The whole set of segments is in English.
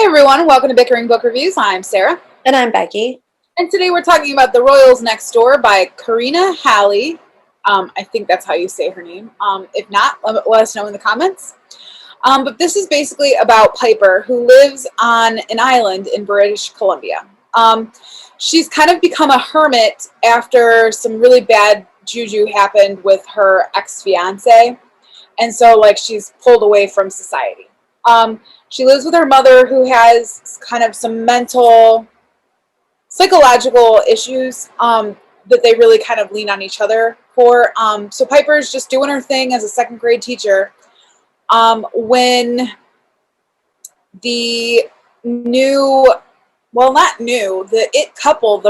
everyone, welcome to Bickering Book Reviews. I'm Sarah. And I'm Becky. And today we're talking about The Royals Next Door by Karina Halle. I think that's how you say her name. If not, let us know in the comments. But this is basically about Piper, who lives on an island in British Columbia. She's kind of become a hermit after some really bad juju happened with her ex-fiance. And so, she's pulled away from society. She lives with her mother, who has kind of some mental, psychological issues that they really kind of lean on each other for. So Piper's just doing her thing as a second grade teacher when the the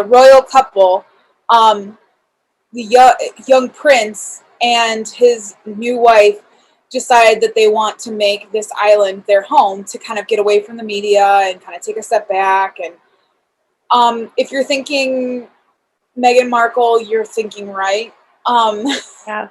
royal couple, the young prince and his new wife decide that they want to make this island their home to kind of get away from the media and kind of take a step back. And if you're thinking Meghan Markle, you're thinking right. Yeah.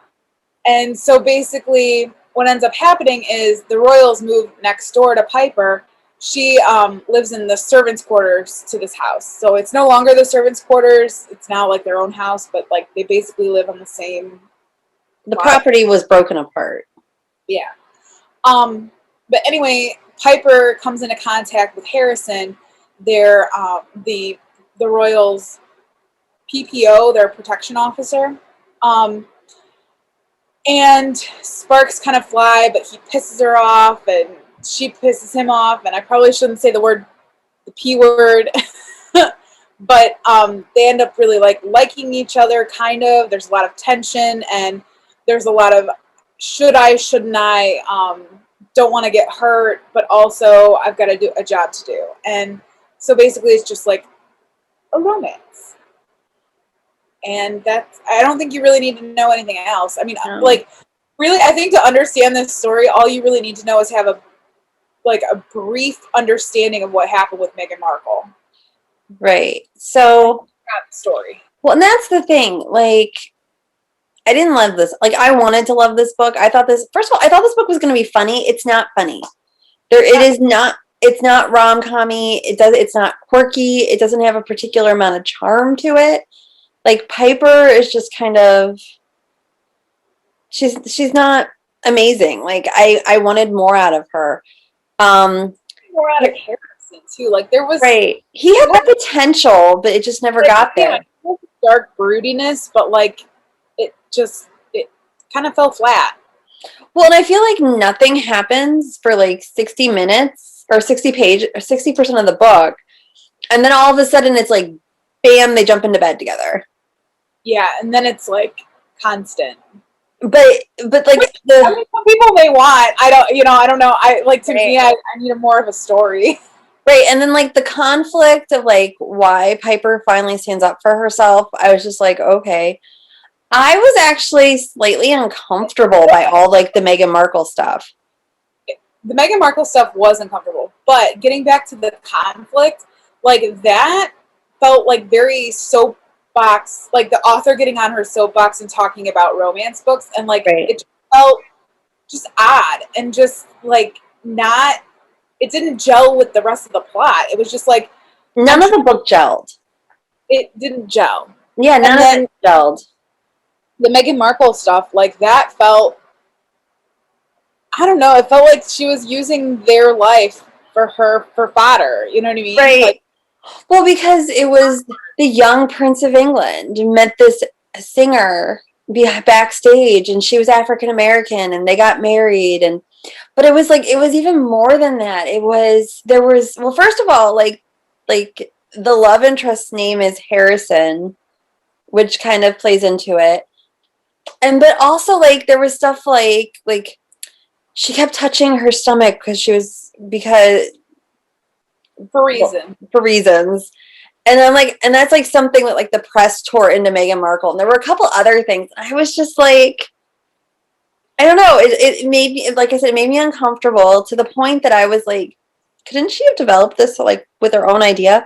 And so basically what ends up happening is the royals move next door to Piper. She lives in the servants' quarters to this house. So it's no longer the servants' quarters. It's now like their own house, but like they basically live on the same lot. Property was broken apart. Yeah. But anyway, Piper comes into contact with Harrison. They're the royals' PPO, their protection officer. And sparks kind of fly, but he pisses her off and she pisses him off. And I probably shouldn't say the P word, but they end up really liking each other, kind of. There's a lot of tension and there's a lot of should I, shouldn't I, don't want to get hurt, but also I've got to do a job to do. And so basically it's just like a romance. And I don't think you really need to know anything else. I mean, really, I think to understand this story, all you really need to know is have a brief understanding of what happened with Meghan Markle. Right. So, the story. Well, and that's the thing. I didn't love this. I wanted to love this book. I thought this book was going to be funny. It's not funny. It's not rom-com-y. It's not quirky. It doesn't have a particular amount of charm to it. Piper is just kind of, she's not amazing. I wanted more out of her. More out of Harrison too. There was right. He had the potential, but it just never got there. Yeah, dark broodiness, but it kind of fell flat. Well, and I feel like nothing happens for 60 minutes or 60 or 60% of the book. And then all of a sudden it's bam, they jump into bed together. Yeah. And then it's constant. But some people may want, I don't know. To me, I need more of a story. Right. And then the conflict of why Piper finally stands up for herself. I was just okay. I was actually slightly uncomfortable by all the Meghan Markle stuff. The Meghan Markle stuff was uncomfortable, but getting back to the conflict, that felt very soapbox, the author getting on her soapbox and talking about romance books, and It felt just odd and just not. It didn't gel with the rest of the plot. It was just none of the book gelled. It didn't gel. Yeah, none of it gelled. The Meghan Markle stuff, that felt, I don't know, it felt like she was using their life for fodder. You know what I mean? Right. Well, because it was the young Prince of England met this singer backstage, and she was African American, and they got married, but it was it was even more than that. Well, first of all, the love interest's name is Harrison, which kind of plays into it. But also there was stuff she kept touching her stomach for reasons. And I'm and that's something that the press tore into Meghan Markle. And there were a couple other things. I was just I don't know. It made me, like I said, it made me uncomfortable to the point that I was couldn't she have developed this with her own idea?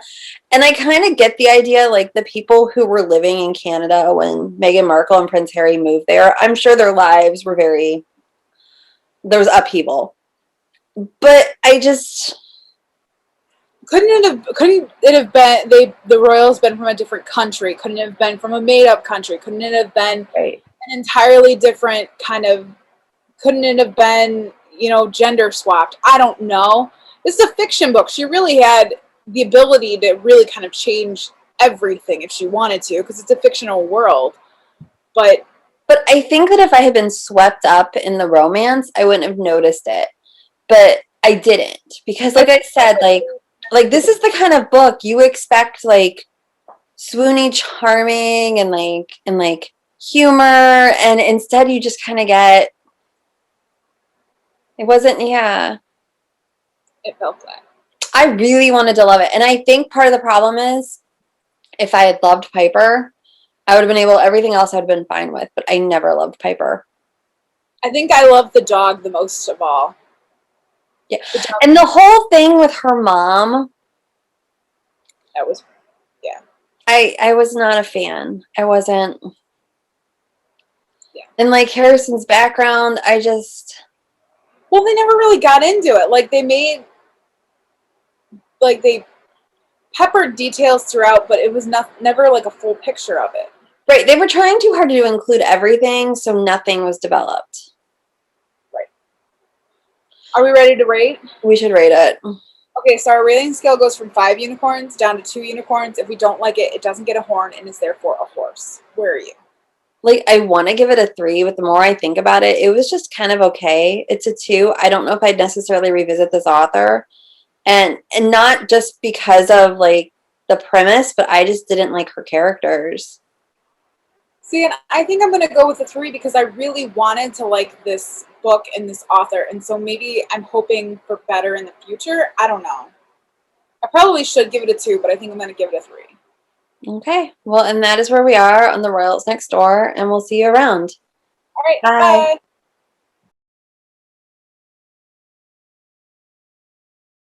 And I kind of get the idea, the people who were living in Canada when Meghan Markle and Prince Harry moved there, I'm sure their lives were there was upheaval. But I just, couldn't it have been the royals been from a different country? Couldn't it have been from a made up country? Couldn't it have been Right. an entirely different kind of, couldn't it have been, gender swapped? I don't know. This is a fiction book. She really had the ability to really kind of change everything if she wanted to, because it's a fictional world. But I think that if I had been swept up in the romance, I wouldn't have noticed it. But I didn't, because like I said, like this is the kind of book you expect, like swoony charming and like humor, and instead you just kind of get, it wasn't, yeah. it felt flat. I really wanted to love it. And I think part of the problem is if I had loved Piper, I would have been able, everything else I'd been fine with, but I never loved Piper. I think I love the dog the most of all. Yeah. And the whole thing with her mom, That was, yeah. I was not a fan. I wasn't. Yeah. And like Harrison's background, I just. Well, they never really got into it. Like they peppered details throughout, but it was never like a full picture of it. Right. They were trying too hard to include everything, so nothing was developed. Right. Are we ready to rate? We should rate it. Okay, so our rating scale goes from 5 unicorns down to 2 unicorns. If we don't like it, it doesn't get a horn and is therefore a horse. Where are you? Like, I want to give it a 3, but the more I think about it, it was just kind of okay. It's a 2. I don't know if I'd necessarily revisit this author. And not just because of like the premise, but I just didn't like her characters. See, and I think I'm going to go with a 3 because I really wanted to like this book and this author. And so maybe I'm hoping for better in the future. I don't know. I probably should give it a 2, but I think I'm going to give it a 3. Okay. Well, and that is where we are on the Royals Next Door, and we'll see you around. All right. Bye. Bye.